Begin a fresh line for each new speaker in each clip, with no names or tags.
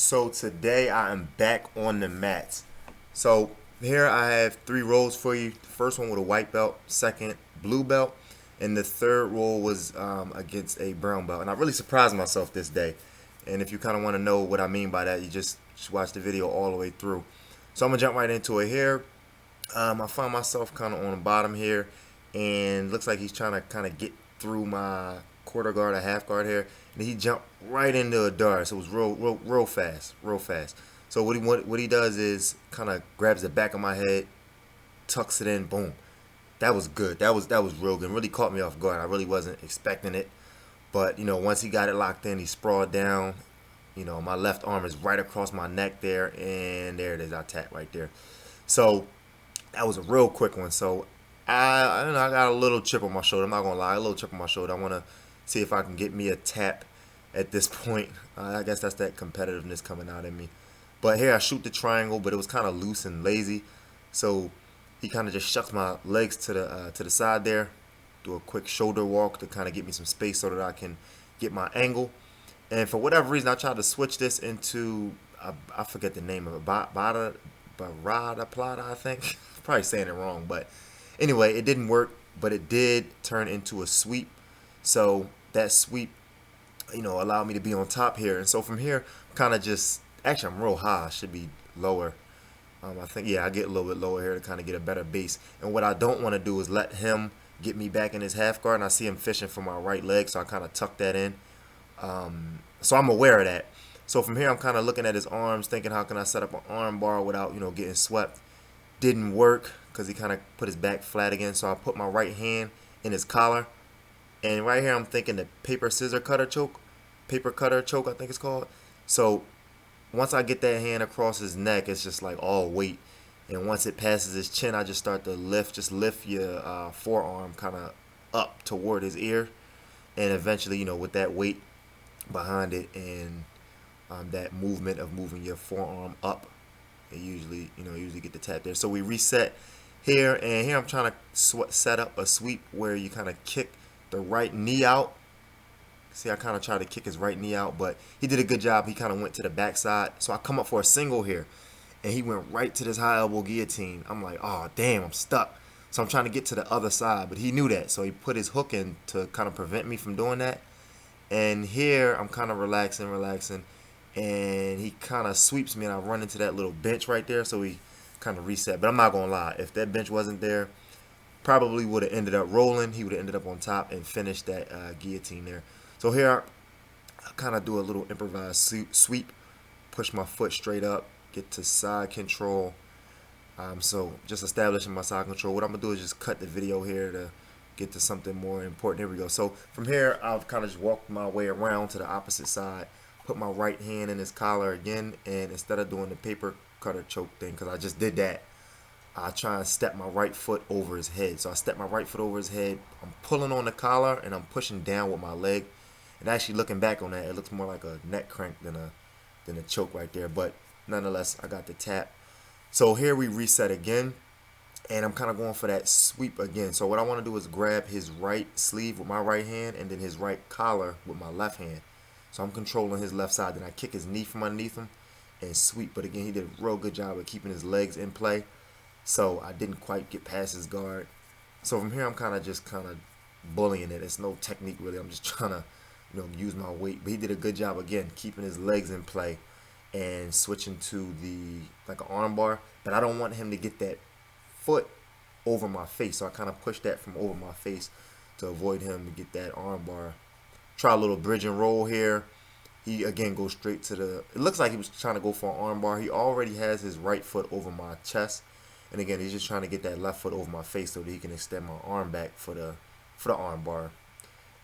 So today I am back on the mats. So here I have 3 rolls for you. The first one with a white belt, second blue belt, and the third roll was against a brown belt. And I really surprised myself this day. And if you kind of want to know what I mean by that, you just watch the video all the way through. So I'm gonna jump right into it here. I find myself kind of on the bottom here, and looks like he's trying to kind of get through my quarter guard or half guard here, and he jumped right into a dart. So it was real fast, real fast. So what he does is kind of grabs the back of my head, tucks it in, boom. That was good. That was real good. Really caught me off guard. I really wasn't expecting it, but once he got it locked in, he sprawled down. My left arm is right across my neck there, and there it is. I tap right there. So that was a real quick one. So I got a little chip on my shoulder. I'm not gonna lie, a little chip on my shoulder. I want to see if I can get me a tap at this point. I guess that's that competitiveness coming out in me. But here I shoot the triangle, but it was kind of loose and lazy. So he kind of just shucks my legs to the side there. Do a quick shoulder walk to kind of get me some space so that I can get my angle. And for whatever reason, I tried to switch this into I forget the name of it. Barada Plata, I think. Probably saying it wrong, but anyway, it didn't work, but it did turn into a sweep. So that sweep, allowed me to be on top here. And so from here, kind of just, actually I'm real high, I should be lower. I think, yeah, I get a little bit lower here to kind of get a better base. And what I don't want to do is let him get me back in his half guard, and I see him fishing for my right leg, so I kind of tuck that in. So I'm aware of that. So from here, I'm kind of looking at his arms, thinking how can I set up an arm bar without, getting swept. Didn't work because he kind of put his back flat again. So I put my right hand in his collar. And right here, I'm thinking the paper cutter choke, I think it's called. So once I get that hand across his neck, it's just like all weight. And once it passes his chin, I just start to lift your forearm kind of up toward his ear. And eventually, with that weight behind it and that movement of moving your forearm up, it usually get the tap there. So we reset here, and here I'm trying to set up a sweep where you kind of kick the right knee out. See, I kind of tried to kick his right knee out, but he did a good job. He kind of went to the backside. So I come up for a single here, and he went right to this high elbow guillotine. I'm like, oh, damn, I'm stuck. So I'm trying to get to the other side, but he knew that. So he put his hook in to kind of prevent me from doing that. And here I'm kind of relaxing, and he kind of sweeps me, and I run into that little bench right there. So we kind of reset. But I'm not going to lie. If that bench wasn't there, probably would have ended up rolling. He would have ended up on top and finished that guillotine there. So here I kind of do a little improvised sweep, push my foot straight up, get to side control. So just establishing my side control. What I'm going to do is just cut the video here to get to something more important. Here we go. So from here, I've kind of just walked my way around to the opposite side, put my right hand in his collar again, and instead of doing the paper cutter choke thing, because I just did that, I try and step my right foot over his head. So I step my right foot over his head. I'm pulling on the collar, and I'm pushing down with my leg. And actually looking back on that, it looks more like a neck crank than a choke right there. But nonetheless, I got the tap. So here we reset again, and I'm kind of going for that sweep again. So what I want to do is grab his right sleeve with my right hand, and then his right collar with my left hand. So I'm controlling his left side. Then I kick his knee from underneath him and sweep. But again, he did a real good job of keeping his legs in play. So I didn't quite get past his guard. So from here, I'm kind of bullying it. It's no technique really. I'm just trying to use my weight. But he did a good job again, keeping his legs in play and switching to like an arm bar. But I don't want him to get that foot over my face. So I kind of pushed that from over my face to avoid him to get that arm bar. Try a little bridge and roll here. He again goes straight to the, it looks like he was trying to go for an arm bar. He already has his right foot over my chest. And again, he's just trying to get that left foot over my face so that he can extend my arm back for the arm bar.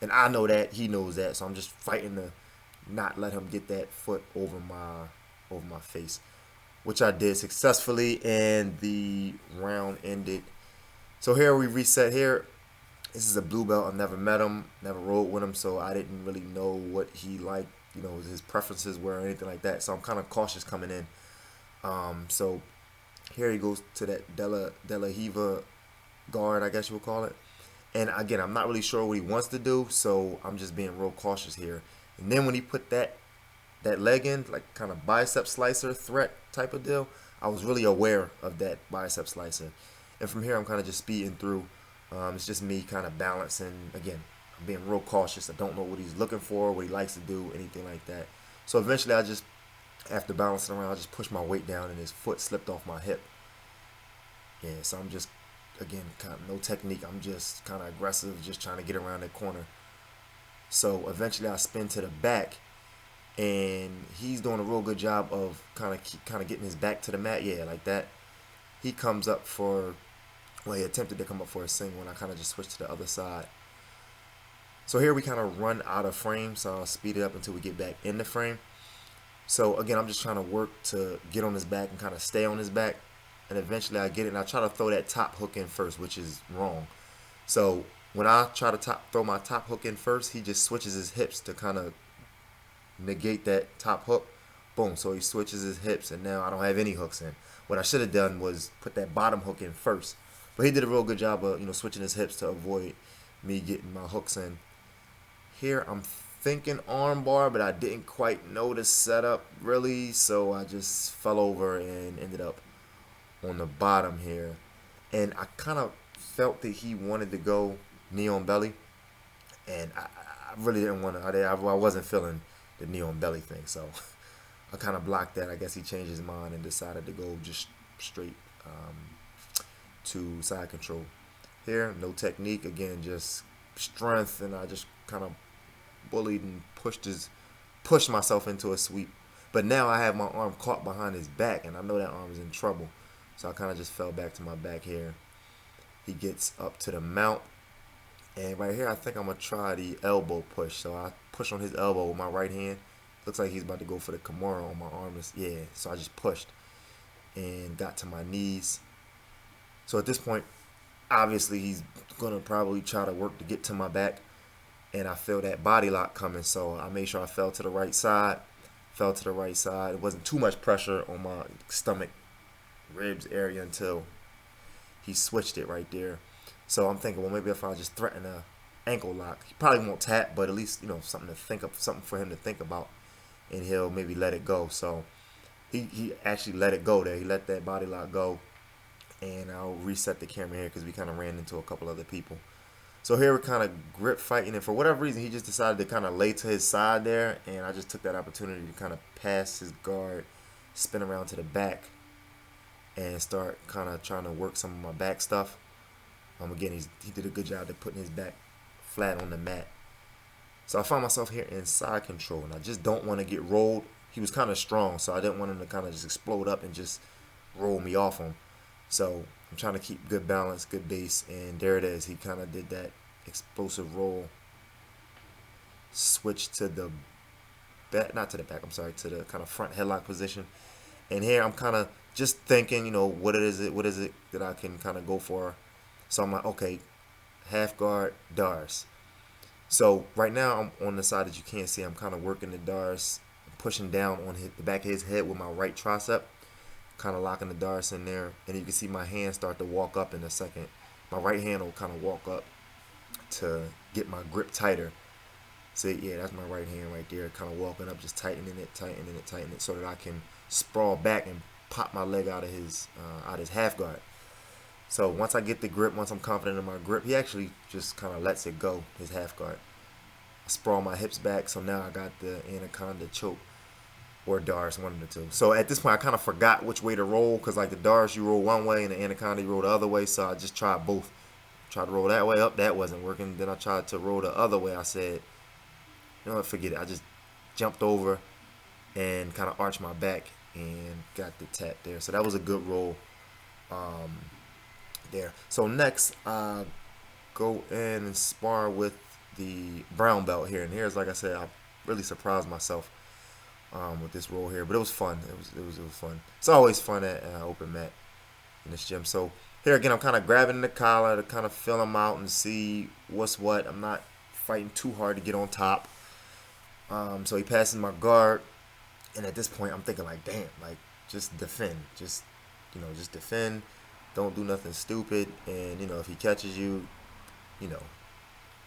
And I know that, he knows that, so I'm just fighting to not let him get that foot over my face, which I did successfully, and the round ended. So here we reset here. This is a blue belt. I've never met him, never rode with him, so I didn't really know what he liked, his preferences were or anything like that. So I'm kind of cautious coming in. So here he goes to that De La Hiva guard, I guess you would call it. And again, I'm not really sure what he wants to do, so I'm just being real cautious here. And then when he put that that leg in, like kind of bicep slicer threat type of deal, I was really aware of that bicep slicer. And from here, I'm kind of just speeding through. It's just me kind of balancing. Again, I'm being real cautious. I don't know what he's looking for, what he likes to do, anything like that. So eventually, after balancing around, I just pushed my weight down and his foot slipped off my hip. Yeah, so I'm just, again, kind of no technique. I'm just kind of aggressive, just trying to get around that corner. So eventually, I spin to the back, and he's doing a real good job of kind of getting his back to the mat. Yeah, like that. He comes up for, well, he attempted to come up for a single, and I kind of just switched to the other side. So here we kind of run out of frame, so I'll speed it up until we get back in the frame. So again, I'm just trying to work to get on his back and kind of stay on his back. And eventually I get it, and I try to throw that top hook in first, which is wrong. So when I try to throw my top hook in first, he just switches his hips to kind of negate that top hook. Boom, so he switches his hips, and now I don't have any hooks in. What I should have done was put that bottom hook in first. But he did a real good job of, switching his hips to avoid me getting my hooks in. Here I'm thinking armbar, but I didn't quite know the setup really, so I just fell over and ended up on the bottom here. And I kind of felt that he wanted to go knee on belly, and I really didn't want to. I wasn't feeling the knee on belly thing, so I kind of blocked that. I guess he changed his mind and decided to go just straight to side control. Here, no technique, again, just strength, and I just kind of bullied and pushed myself into a sweep. But now I have my arm caught behind his back, and I know that arm is in trouble. So I kind of just fell back to my back here. He gets up to the mount, and right here I think I'm going to try the elbow push. So I push on his elbow with my right hand. Looks like he's about to go for the Kimura on my arm. Yeah, so I just pushed and got to my knees. So at this point, obviously he's going to probably try to work to get to my back, and I feel that body lock coming, so I made sure I fell to the right side. It wasn't too much pressure on my stomach, ribs area until he switched it right there. So I'm thinking, well, maybe if I just threaten a ankle lock, he probably won't tap, but at least something for him to think about, and he'll maybe let it go. So he actually let it go there. He let that body lock go, and I'll reset the camera here because we kind of ran into a couple other people. So here we're kind of grip fighting, and for whatever reason, he just decided to kind of lay to his side there, and I just took that opportunity to kind of pass his guard, spin around to the back, and start kind of trying to work some of my back stuff. Again, he did a good job of putting his back flat on the mat. So I found myself here in side control, and I just don't want to get rolled. He was kind of strong, so I didn't want him to kind of just explode up and just roll me off him. So I'm trying to keep good balance, good base, and there it is. He kind of did that explosive roll. Switch to the back, not to the back, I'm sorry, to the kind of front headlock position. And here I'm kind of just thinking, what is it that I can kind of go for. So I'm like, okay, half guard, Dars. So right now I'm on the side that you can't see. I'm kind of working the Dars, pushing down on the back of his head with my right tricep, kind of locking the Dars in there. And you can see my hand start to walk up in a second. My right hand will kind of walk up to get my grip tighter. So yeah, that's my right hand right there, kind of walking up, just tightening it, so that I can sprawl back and pop my leg out of his half guard. So once I get the grip, once I'm confident in my grip, he actually just kind of lets it go, his half guard. I sprawl my hips back, so now I got the anaconda choke or Dars, one of the two. So at this point, I kind of forgot which way to roll, because like the Dars, you roll one way, and the anaconda, you roll the other way. So I just tried both. Tried to roll that way up, that wasn't working. Then I tried to roll the other way. I said, forget it. I just jumped over and kind of arched my back and got the tap there. So that was a good roll there. So next, go in and spar with the brown belt here. And here's, like I said, I really surprised myself with this roll here. But it was fun. It was fun. It's always fun at open mat in this gym. So here again, I'm kind of grabbing the collar to kind of feel him out and see what's what. I'm not fighting too hard to get on top. So he passes my guard, and at this point I'm thinking like, damn, like just defend, just defend, don't do nothing stupid, and if he catches you,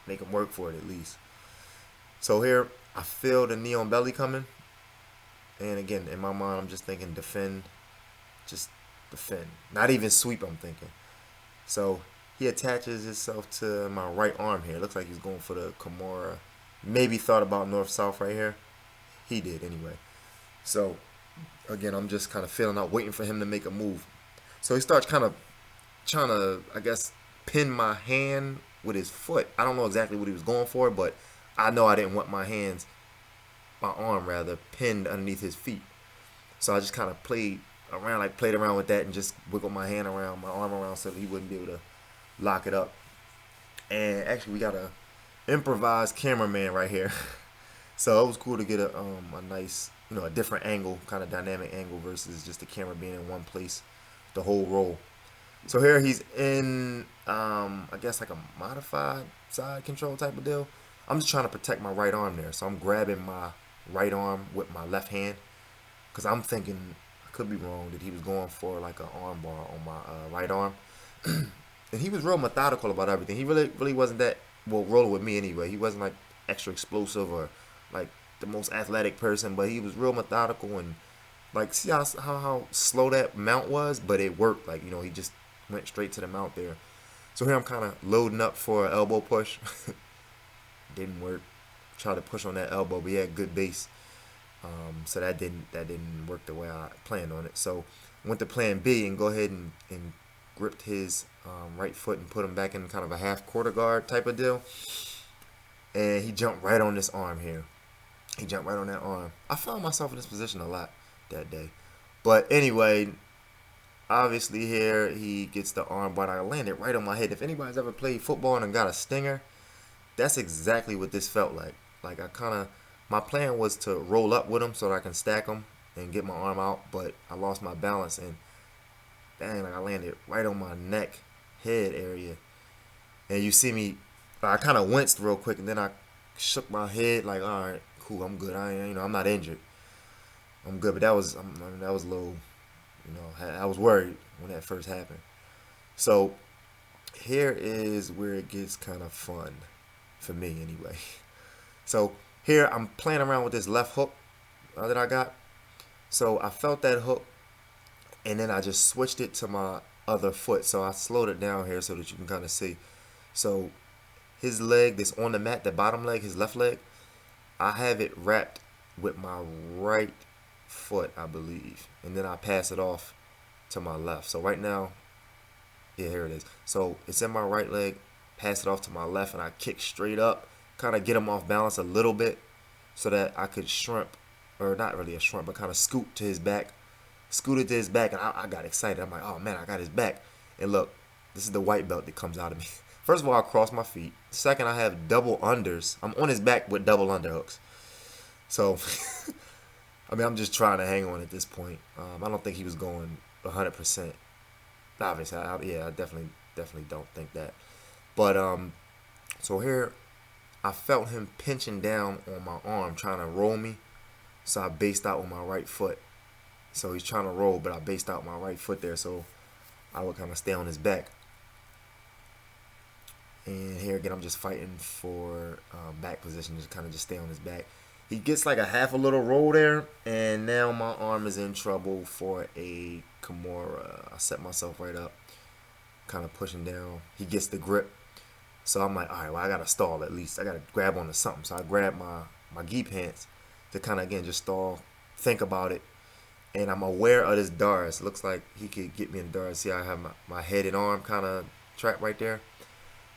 make him work for it at least. So here I feel the knee on belly coming, And again, in my mind, I'm just thinking defend, just defend. Not even sweep, I'm thinking. So he attaches himself to my right arm here. Looks like he's going for the Kimura. Maybe thought about north-south right here. He did anyway. So again, I'm just kind of feeling out, waiting for him to make a move. So he starts kind of trying to, I guess, pin my hand with his foot. I don't know exactly what he was going for, but I know I didn't want my arm rather, pinned underneath his feet. So I just kind of played around with that and just wiggled my hand around, my arm around so that he wouldn't be able to lock it up. And actually, we got a improvised cameraman right here. So it was cool to get a nice, a different angle, kind of dynamic angle versus just the camera being in one place the whole roll. So here he's in, I guess like a modified side control type of deal. I'm just trying to protect my right arm there. So I'm grabbing my right arm with my left hand because I'm thinking, I could be wrong, that he was going for like an arm bar on my right arm. And he was real methodical about everything. He really wasn't that, well, rolling with me anyway. He wasn't like extra explosive or like the most athletic person, but he was real methodical and like, see how slow that mount was, but it worked. Like, he just went straight to the mount there. So here I'm kind of loading up for an elbow push. Didn't work. Tried to push on that elbow, but he had good base. So that didn't work the way I planned on it. So went to plan B and go ahead and gripped his right foot and put him back in kind of a half quarter guard type of deal. And he jumped right on this arm here. He jumped right on that arm. I found myself in this position a lot that day. But anyway, obviously here he gets the arm, but I landed right on my head. If anybody's ever played football and got a stinger, that's exactly what this felt like. Like my plan was to roll up with him so that I can stack him and get my arm out, but I lost my balance and dang, like I landed right on my neck, head area. And you see me, I kind of winced real quick and then I shook my head like, all right, cool, I'm good. I'm not injured. I'm good, but that was a little, I was worried when that first happened. So here is where it gets kind of fun for me anyway. So here I'm playing around with this left hook that I got. So I felt that hook and then I just switched it to my other foot. So I slowed it down here so that you can kind of see. So his leg that's on the mat, the bottom leg, his left leg, I have it wrapped with my right foot, I believe. And then I pass it off to my left. So right now, yeah, here it is. So it's in my right leg, pass it off to my left, and I kick straight up, kind of get him off balance a little bit so that I could shrimp, or not really a shrimp, but kind of scoot to his back. Scooted to his back, and I got excited. I'm like, oh man, I got his back. And look, this is the white belt that comes out of me. First of all, I cross my feet. Second, I have double unders. I'm on his back with double underhooks. So, I'm just trying to hang on at this point. I don't think he was going 100%. Obviously, I definitely don't think that. But, so here, I felt him pinching down on my arm, trying to roll me. So I based out with my right foot. So he's trying to roll, but I based out my right foot there, so I would kind of stay on his back. And here again, I'm just fighting for back position, just kind of just stay on his back. He gets like a little roll there, and now my arm is in trouble for a Kimura. I set myself right up, kind of pushing down. He gets the grip. So I'm like, all right, well, I got to stall at least. I got to grab onto something. So I grab my gi pants to kind of, again, just stall, think about it. And I'm aware of this Doris. Looks like he could get me in the Doris. See, I have my head and arm kind of trapped right there.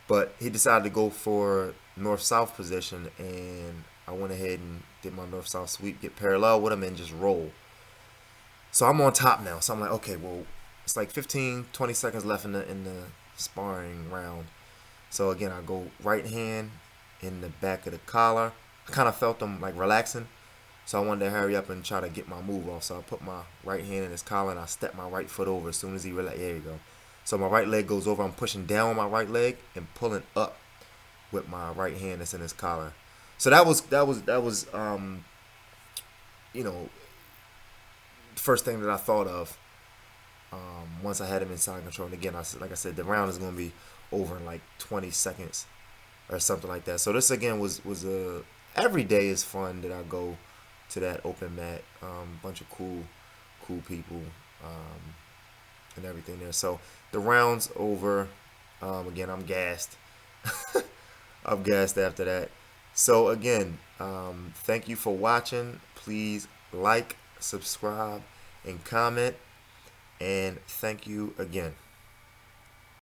But he decided to go for north-south position, and I went ahead and did my north-south sweep, get parallel with him, and just roll. So I'm on top now. So I'm like, okay, well, it's like 15, 20 seconds left in the sparring round. So again, I go right hand in the back of the collar. I kind of felt him like relaxing. So I wanted to hurry up and try to get my move off. So I put my right hand in his collar and I step my right foot over as soon as he relaxed. There you go. So my right leg goes over. I'm pushing down on my right leg and pulling up with my right hand that's in his collar. So that was the first thing that I thought of once I had him inside control. And again, like I said, the round is going to be over in like 20 seconds or something like that. So this again was every day is fun that I go to that open mat. Bunch of cool people and everything there. So the round's over. Again, I'm gassed. I'm gassed after that. So again, thank you for watching. Please like, subscribe, and comment. And thank you again.